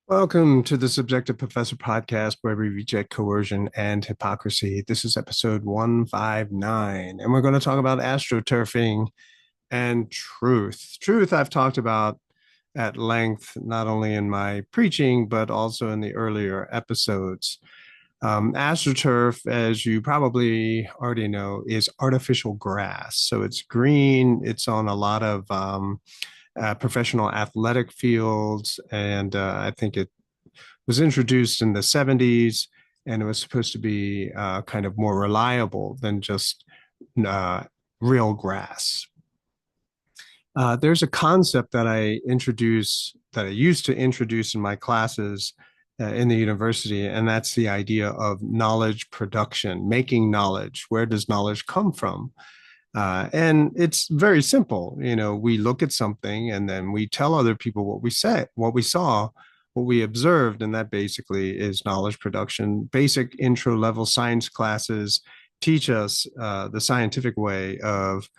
Welcome to the Subjective Professor podcast, where we reject coercion and hypocrisy. This is episode 159, and we're going to talk about astroturfing and truth. Truth, I've talked about at length, not only in my preaching, but also in the earlier episodes. AstroTurf, as you probably already know, is artificial grass. So it's green, it's on a lot of professional athletic fields, and I think it was introduced in the 70s, and it was supposed to be kind of more reliable than just uh, real grass. There's a concept that I used to introduce in my classes in the university, and that's the idea of knowledge production, making knowledge. Where does knowledge come from? And it's very simple. You know, we look at something and then we tell other people what we said, what we saw, what we observed, and that basically is knowledge production. Basic intro level science classes teach us the scientific way of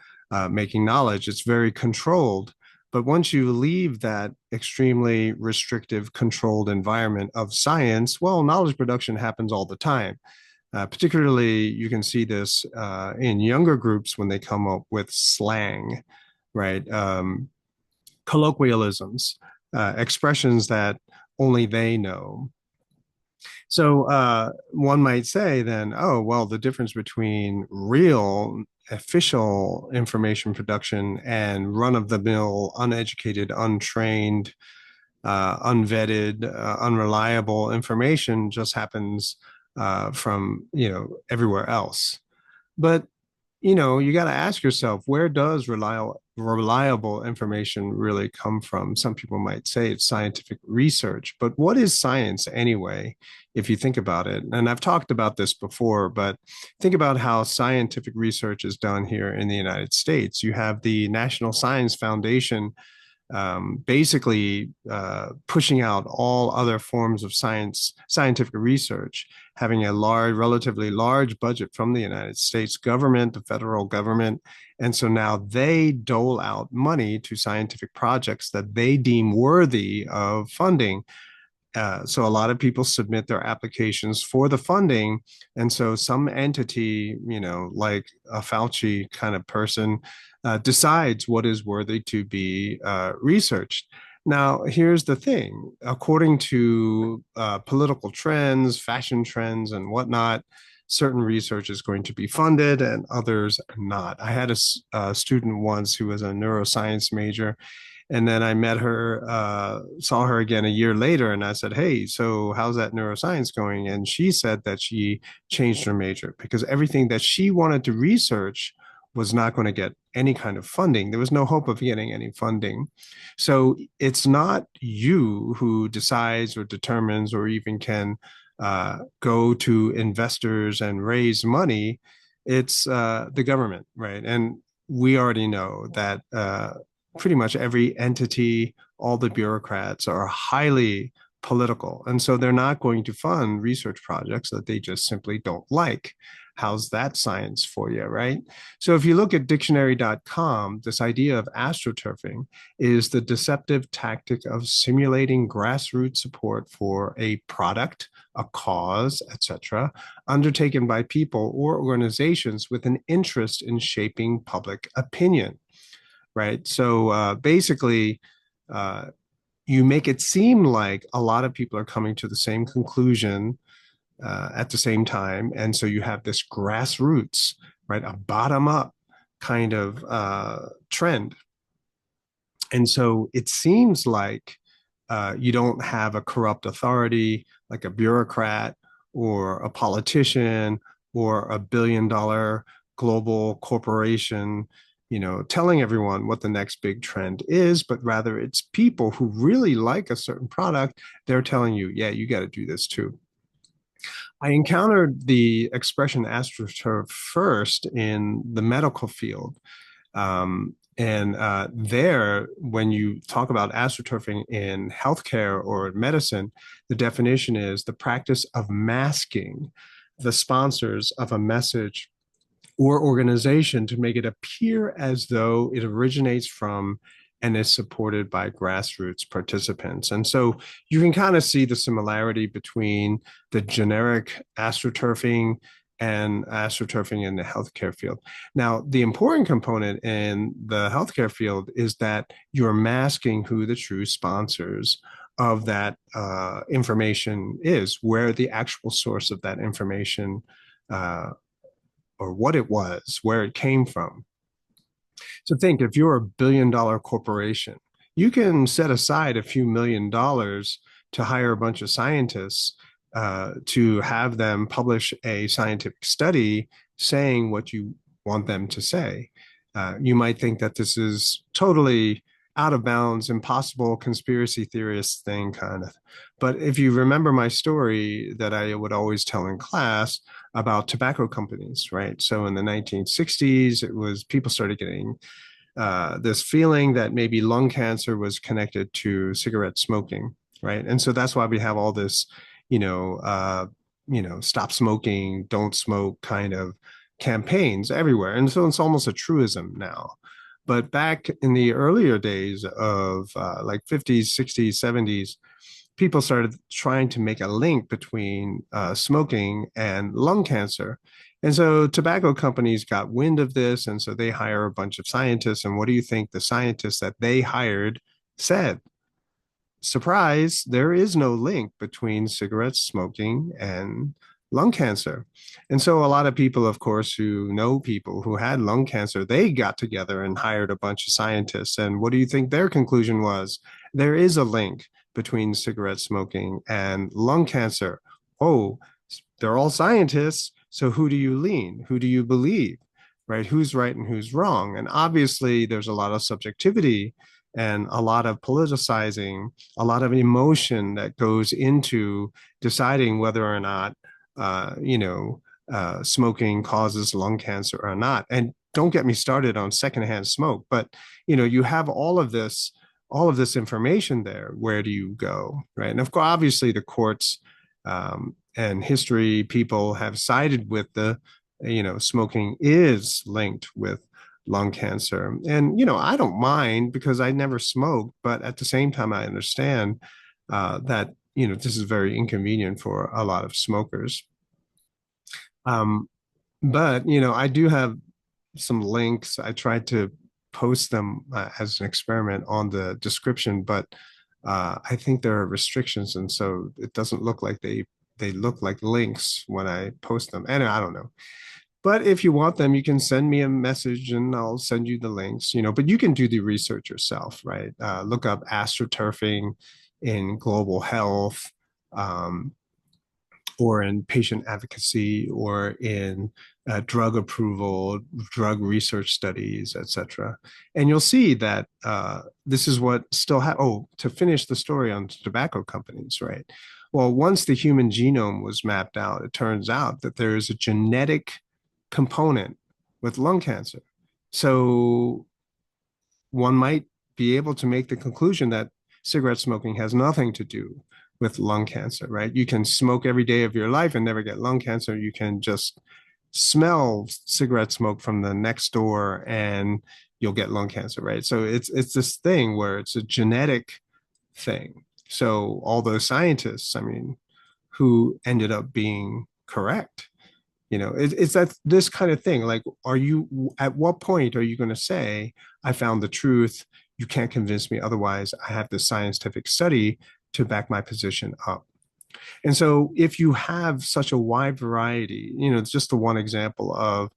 making knowledge. It's very controlled. But once you leave that extremely restrictive, controlled environment of science, well, knowledge production happens all the time. Particularly, you can see this in younger groups when they come up with slang, right? Colloquialisms, expressions that only they know. So one might say then, oh, well, the difference between real official information production and run of the mill, uneducated, untrained, unvetted, unreliable information just happens from, everywhere else. But you got to ask yourself, where does reliable information really come from? Some people might say it's scientific research, but what is science anyway, if you think about it? And I've talked about this before, but think about how scientific research is done here in the United States. You have the National Science Foundation basically pushing out all other forms of scientific research, having a relatively large budget from the United States government, the federal government. And so now they dole out money to scientific projects that they deem worthy of funding. So a lot of people submit their applications for the funding. And so some entity, like a Fauci kind of person, decides what is worthy to be researched. Now, here's the thing. According to political trends, fashion trends, and whatnot, certain research is going to be funded and others not. I had a student once who was a neuroscience major, and then I met her, saw her again a year later, and I said, "Hey, so how's that neuroscience going?" And she said that she changed her major because everything that she wanted to research was not going to get any kind of funding. There was no hope of getting any funding. So it's not you who decides or determines or even can go to investors and raise money. It's the government, right? And we already know that pretty much every entity, all the bureaucrats are highly political. And so they're not going to fund research projects that they just simply don't like. How's that science for you, right? So if you look at dictionary.com, this idea of astroturfing is the deceptive tactic of simulating grassroots support for a product, a cause, etc., undertaken by people or organizations with an interest in shaping public opinion, right? So basically, uh, you make it seem like a lot of people are coming to the same conclusion at the same time. And so you have this grassroots, right? A bottom up kind of trend. And so it seems like you don't have a corrupt authority like a bureaucrat or a politician or a $1 billion global corporation, telling everyone what the next big trend is, but rather it's people who really like a certain product. They're telling you, yeah, you got to do this too. I encountered the expression astroturf first in the medical field. And there, when you talk about astroturfing in healthcare or medicine, the definition is the practice of masking the sponsors of a message or organization to make it appear as though it originates from and is supported by grassroots participants. And so you can kind of see the similarity between the generic astroturfing and astroturfing in the healthcare field. Now, the important component in the healthcare field is that you're masking who the true sponsors of that information is, where the actual source of that information uh, or what it was, where it came from. So think if you're $1 billion corporation, you can set aside a few $1 million to hire a bunch of scientists to have them publish a scientific study saying what you want them to say. You might think that this is totally out of bounds, impossible conspiracy theorist thing, kind of. But if you remember my story that I would always tell in class about tobacco companies, right? So in the 1960s, it was people started getting this feeling that maybe lung cancer was connected to cigarette smoking, right? And so that's why we have all this, you know, uh, stop smoking, don't smoke kind of campaigns everywhere. And so it's almost a truism now. But back in the earlier days of like 50s, 60s, 70s, people started trying to make a link between smoking and lung cancer. And so tobacco companies got wind of this. And so they hire a bunch of scientists. And what do you think the scientists that they hired said? Surprise, there is no link between cigarette smoking and lung cancer. And so a lot of people, of course, who know people who had lung cancer, they got together and hired a bunch of scientists. And what do you think their conclusion was? There is a link between cigarette smoking and lung cancer. Oh, they're all scientists. So who do you lean? Who do you believe? Right? Who's right and who's wrong? And obviously, there's a lot of subjectivity and a lot of politicizing, a lot of emotion that goes into deciding whether or not, smoking causes lung cancer or not. And don't get me started on secondhand smoke, but you have all of this information there. Where do you go, right? And of course, obviously, the courts and history people have sided with the, smoking is linked with lung cancer. And, I don't mind because I never smoked, but at the same time, I understand that, this is very inconvenient for a lot of smokers. Um, but, I do have some links. I tried to post them as an experiment on the description, but I think there are restrictions. And so it doesn't look like they look like links when I post them. And I don't know. But if you want them, you can send me a message and I'll send you the links, but you can do the research yourself, right? Look up astroturfing in global health, um, or in patient advocacy, or in drug approval, drug research studies, et cetera. And you'll see that this is what still oh, to finish the story on tobacco companies, right? Well, once the human genome was mapped out, it turns out that there is a genetic component with lung cancer. So one might be able to make the conclusion that cigarette smoking has nothing to do with lung cancer, right? You can smoke every day of your life and never get lung cancer. You can just smell cigarette smoke from the next door and you'll get lung cancer, right? So it's this thing where it's a genetic thing. So all those scientists, I mean, who ended up being correct, it's that this kind of thing. Like, at what point are you going to say, I found the truth? You can't convince me otherwise. I have this scientific study to back my position up. And so if you have such a wide variety, it's just the one example of,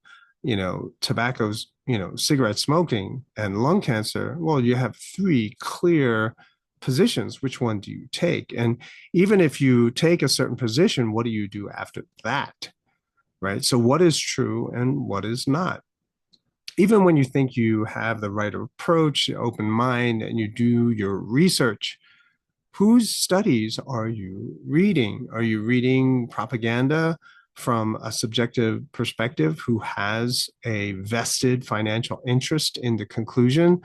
tobacco's, cigarette smoking and lung cancer. Well, you have three clear positions. Which one do you take? And even if you take a certain position, what do you do after that? Right? So what is true and what is not? Even when you think you have the right approach, open mind, and you do your research, whose studies are you reading? Are you reading propaganda from a subjective perspective who has a vested financial interest in the conclusion?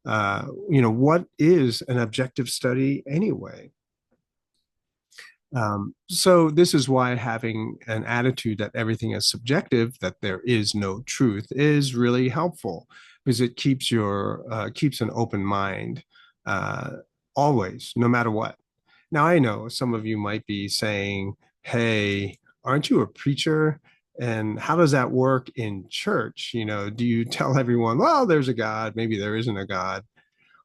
What is an objective study anyway? So this is why having an attitude that everything is subjective, that there is no truth, is really helpful. because it keeps an open mind uh, always, no matter what. Now, I know some of you might be saying, hey, aren't you a preacher? And how does that work in church? Do you tell everyone, well, there's a God, maybe there isn't a God?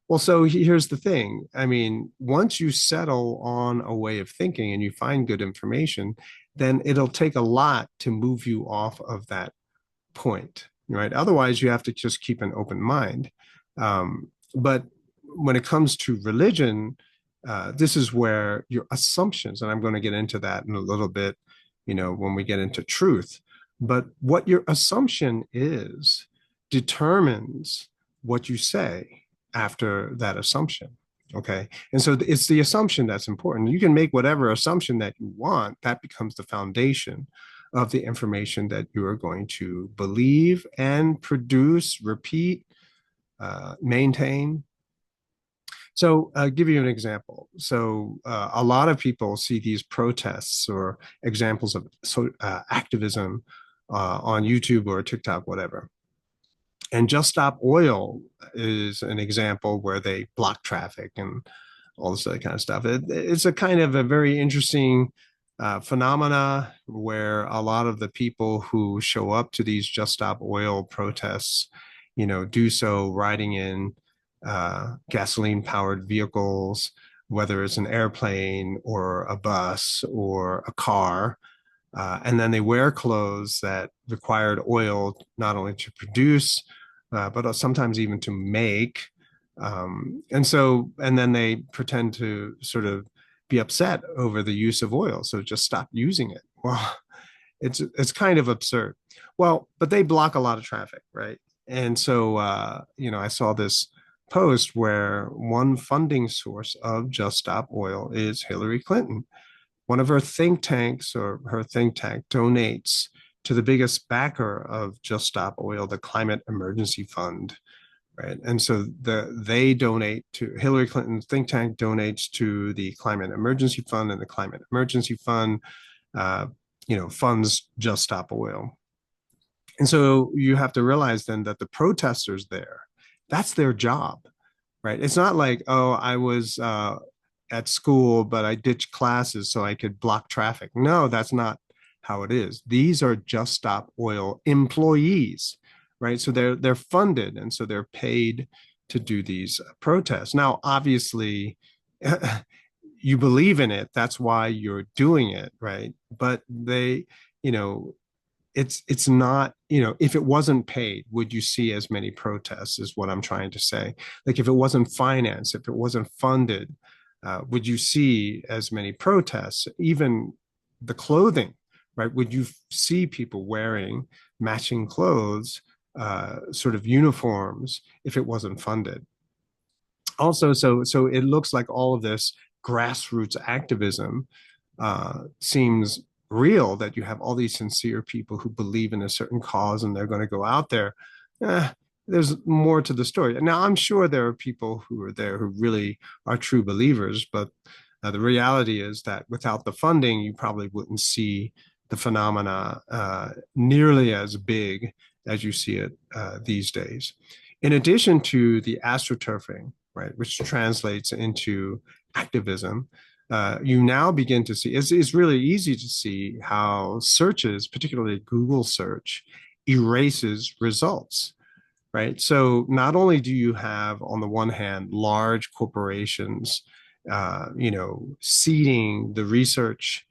Well, so here's the thing. I mean, once you settle on a way of thinking and you find good information, then it'll take a lot to move you off of that point, right? Otherwise, you have to just keep an open mind. But when it comes to religion, this is where your assumptions, and I'm going to get into that in a little bit, when we get into truth. But what your assumption is determines what you say after that assumption. Okay. And so it's the assumption that's important. You can make whatever assumption that you want, that becomes the foundation of the information that you are going to believe and produce, repeat, maintain. So I'll give you an example. So a lot of people see these protests or examples of activism on YouTube or TikTok, whatever. And Just Stop Oil is an example where they block traffic and all this other kind of stuff. It's a kind of a very interesting phenomena where a lot of the people who show up to these Just Stop Oil protests, do so riding in gasoline powered vehicles, whether it's an airplane or a bus or a car. And then they wear clothes that required oil not only to produce, but sometimes even to make. And then they pretend to sort of be upset over the use of oil. So just stop using it. Well, it's kind of absurd. Well, but they block a lot of traffic, right? And so, I saw this post where one funding source of Just Stop Oil is Hillary Clinton. One of her think tanks or her think tank donates to the biggest backer of Just Stop Oil, the Climate Emergency Fund, right? And so they donate to Hillary Clinton's think tank donates to the Climate Emergency Fund, and the Climate Emergency Fund, funds Just Stop Oil. And so you have to realize then that the protesters there, that's their job, right? It's not like, oh, I was at school, but I ditched classes so I could block traffic. No, that's not how it is. These are Just Stop Oil employees, right? So they're funded, and so they're paid to do these protests. Now, obviously, you believe in it. That's why you're doing it, right? But they, it's not, if it wasn't paid, would you see as many protests is what I'm trying to say. Like if it wasn't financed, if it wasn't funded, would you see as many protests? Even the clothing, right? Would you see people wearing matching clothes, sort of uniforms, if it wasn't funded? Also, so it looks like all of this grassroots activism seems real, that you have all these sincere people who believe in a certain cause and they're going to go out there. Eh, there's more to the story. Now, I'm sure there are people who are there who really are true believers, but the reality is that without the funding, you probably wouldn't see the phenomena nearly as big as you see it these days. In addition to the astroturfing, right, which translates into activism, you now begin to see, it's really easy to see how searches, particularly Google search, erases results, right? So not only do you have, on the one hand, large corporations, seeding the research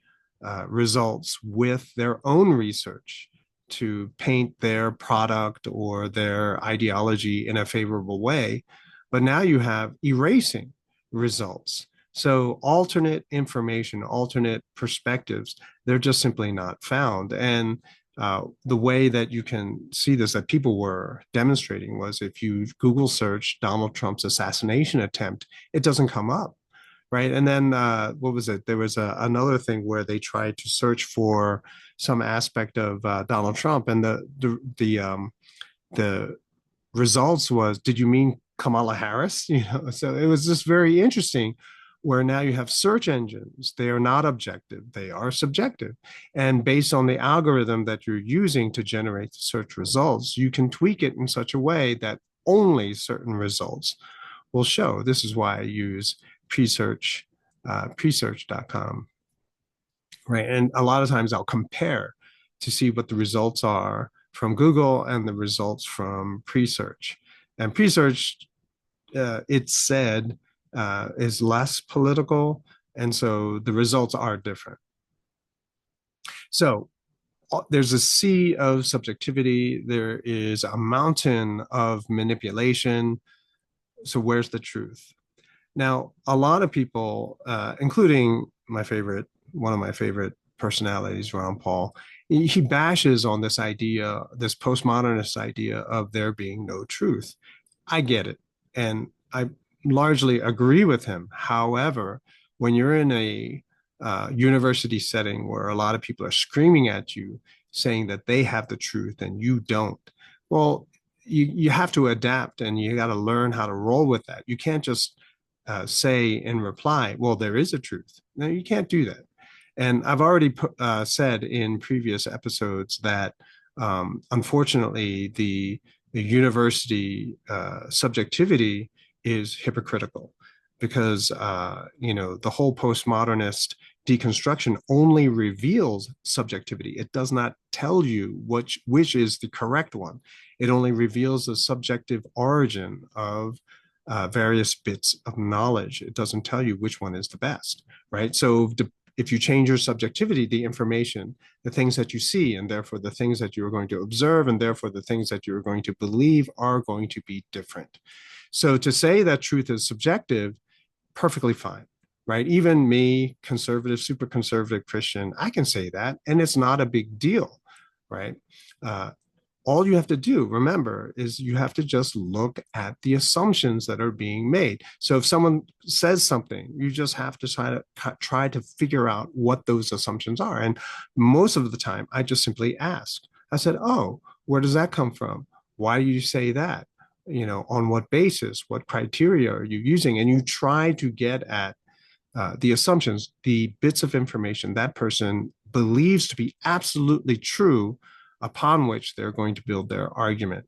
results with their own research to paint their product or their ideology in a favorable way, but now you have erasing results. So alternate information, alternate perspectives, they're just simply not found. And the way that you can see this, that people were demonstrating, was if you Google search Donald Trump's assassination attempt, it doesn't come up, right? And then what was it? There was another thing where they tried to search for some aspect of Donald Trump, and the results was, did you mean Kamala Harris? So it was just very interesting, where now you have search engines. They are not objective, they are subjective. And based on the algorithm that you're using to generate the search results, you can tweak it in such a way that only certain results will show. This is why I use presearch, presearch.com, right? And a lot of times I'll compare to see what the results are from Google and the results from presearch. And presearch, it's said, is less political. And so the results are different. So there's a sea of subjectivity. There is a mountain of manipulation. So where's the truth? Now, a lot of people, including one of my favorite personalities, Ron Paul, he bashes on this idea, this postmodernist idea of there being no truth. I get it. And I largely agree with him. However, when you're in a university setting where a lot of people are screaming at you, saying that they have the truth and you don't, well, you have to adapt and you got to learn how to roll with that. You can't just say in reply, well, there is a truth. No, you can't do that. And I've already said in previous episodes that unfortunately the university subjectivity is hypocritical because the whole postmodernist deconstruction only reveals subjectivity. It does not tell you which is the correct one. It only reveals the subjective origin of various bits of knowledge. It doesn't tell you which one is the best, right? So if you change your subjectivity, the information, the things that you see, and therefore the things that you're going to observe, and therefore the things that you're going to believe are going to be different. So to say that truth is subjective, perfectly fine, right? Even me, conservative, super conservative Christian, I can say that, and it's not a big deal, right? All you have to do, remember, is you have to just look at the assumptions that are being made. So if someone says something, you just have to try to figure out what those assumptions are. And most of the time, I just simply ask. I said, oh, where does that come from? Why do you say that? On what basis? What criteria are you using? And you try to get at the assumptions, the bits of information that person believes to be absolutely true, upon which they're going to build their argument.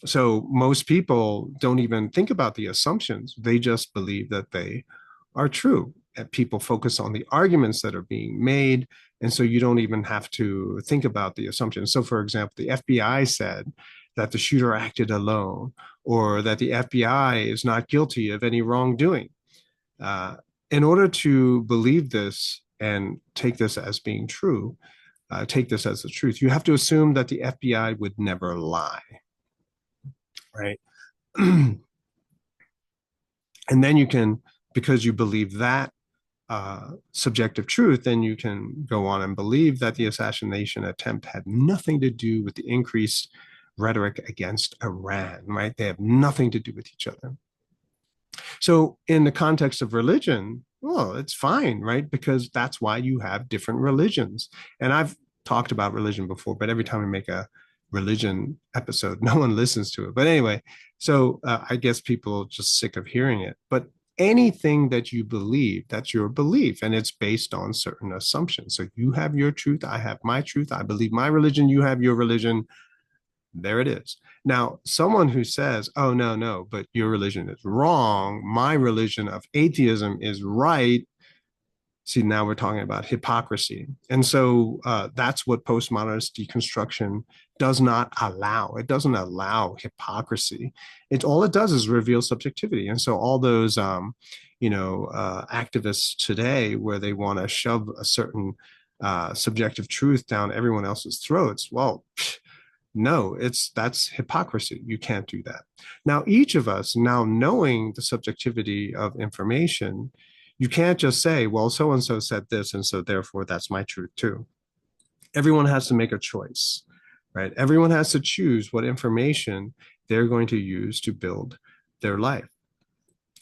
So most people don't even think about the assumptions. They just believe that they are true. And people focus on the arguments that are being made. And so you don't even have to think about the assumptions. So for example, the FBI said that the shooter acted alone, or that the FBI is not guilty of any wrongdoing. In order to believe this and take this as being true, take this as the truth, you have to assume that the FBI would never lie, right? And then you can, because you believe that subjective truth, then you can go on and believe that the assassination attempt had nothing to do with the increased rhetoric against Iran, right? They have nothing to do with each other. So in the context of religion, well, it's fine, right? Because that's why you have different religions. And I've talked about religion before, but every time we make a religion episode, no one listens to it. But anyway, so I guess people are just sick of hearing it. But anything that you believe, that's your belief, and it's based on certain assumptions. So you have your truth, I have my truth, I believe my religion, you have your religion. There it is. Now, someone who says, oh, no, but your religion is wrong, my religion of atheism is right. See, now we're talking about hypocrisy. And so that's what postmodernist deconstruction does not allow. It doesn't allow hypocrisy. All it does is reveal subjectivity. And so all those, activists today where they want to shove a certain subjective truth down everyone else's throats, well, no, that's hypocrisy. You can't do that. Now, each of us, now knowing the subjectivity of information, you can't just say, well, so-and-so said this, and so therefore that's my truth too. Everyone has to make a choice, right? Everyone has to choose what information they're going to use to build their life.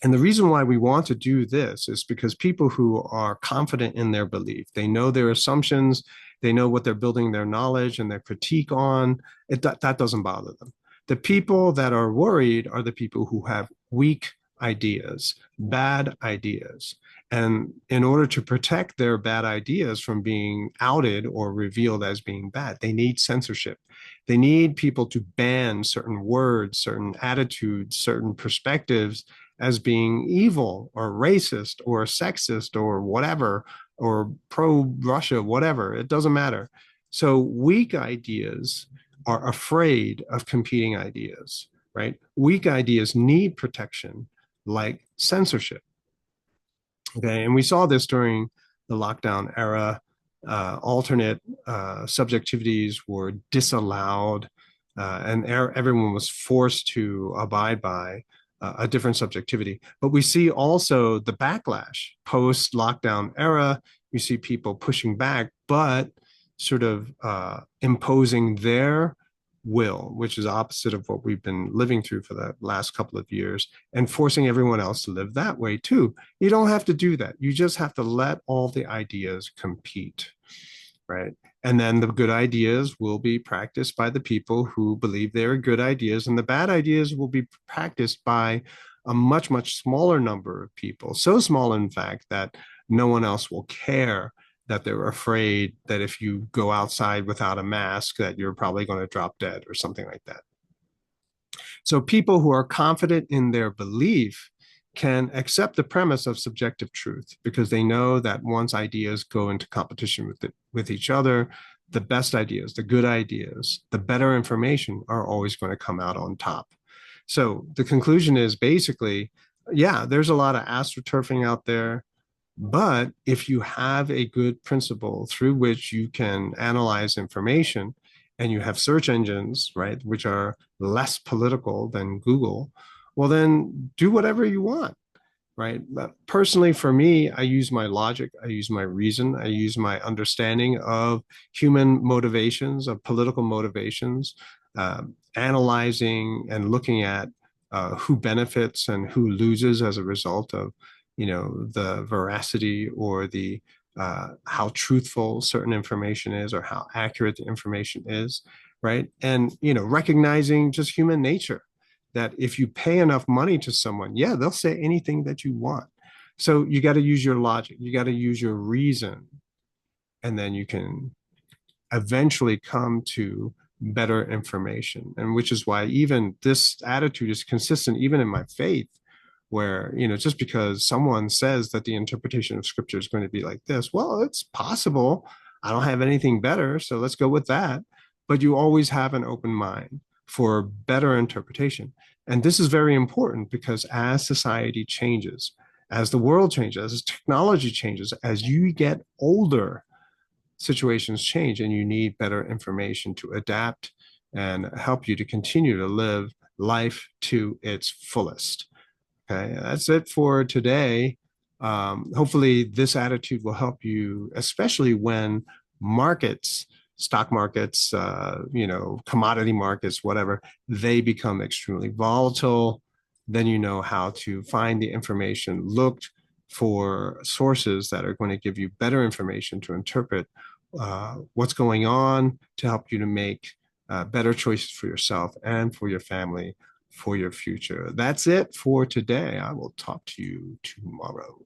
And the reason why we want to do this is because people who are confident in their belief, they know their assumptions, they know what they're building their knowledge and their critique on, that doesn't bother them. The people that are worried are the people who have weak ideas, bad ideas. And in order to protect their bad ideas from being outed or revealed as being bad, they need censorship. They need people to ban certain words, certain attitudes, certain perspectives as being evil or racist or sexist or whatever, or pro Russia, whatever. It doesn't matter. So weak ideas are afraid of competing ideas, right? Weak ideas need protection, like censorship. Okay. And we saw this during the lockdown era. Alternate subjectivities were disallowed, and everyone was forced to abide by a different subjectivity. But we see also the backlash post lockdown era. You see people pushing back, but sort of imposing their will, which is opposite of what we've been living through for the last couple of years, and forcing everyone else to live that way too. You don't have to do that. You just have to let all the ideas compete, right? And then the good ideas will be practiced by the people who believe they're good ideas, and the bad ideas will be practiced by a much, much smaller number of people. So small, in fact, that no one else will care, that they're afraid that if you go outside without a mask, that you're probably going to drop dead or something like that. So people who are confident in their belief can accept the premise of subjective truth because they know that once ideas go into competition with each other, the best ideas, the good ideas, the better information are always going to come out on top. So the conclusion is basically, yeah, there's a lot of astroturfing out there. But if you have a good principle through which you can analyze information, and you have search engines, right, which are less political than Google, well, then do whatever you want, right? But personally, for me, I use my logic, I use my reason, I use my understanding of human motivations, of political motivations, analyzing and looking at who benefits and who loses as a result of, the veracity or the how truthful certain information is or how accurate the information is, right? And recognizing just human nature, that if you pay enough money to someone, yeah, they'll say anything that you want. So you got to use your logic, you got to use your reason, and then you can eventually come to better information. And which is why even this attitude is consistent even in my faith, where just because someone says that the interpretation of scripture is going to be like this, well, it's possible. I don't have anything better, so let's go with that. But you always have an open mind for better interpretation. And this is very important because as society changes, as the world changes, as technology changes, as you get older, situations change and you need better information to adapt and help you to continue to live life to its fullest. Okay, that's it for today. Hopefully, this attitude will help you, especially when markets, stock markets, commodity markets, whatever, they become extremely volatile. Then you know how to find the information, look for sources that are going to give you better information to interpret what's going on, to help you to make better choices for yourself and for your family, for your future. That's it for today. I will talk to you tomorrow.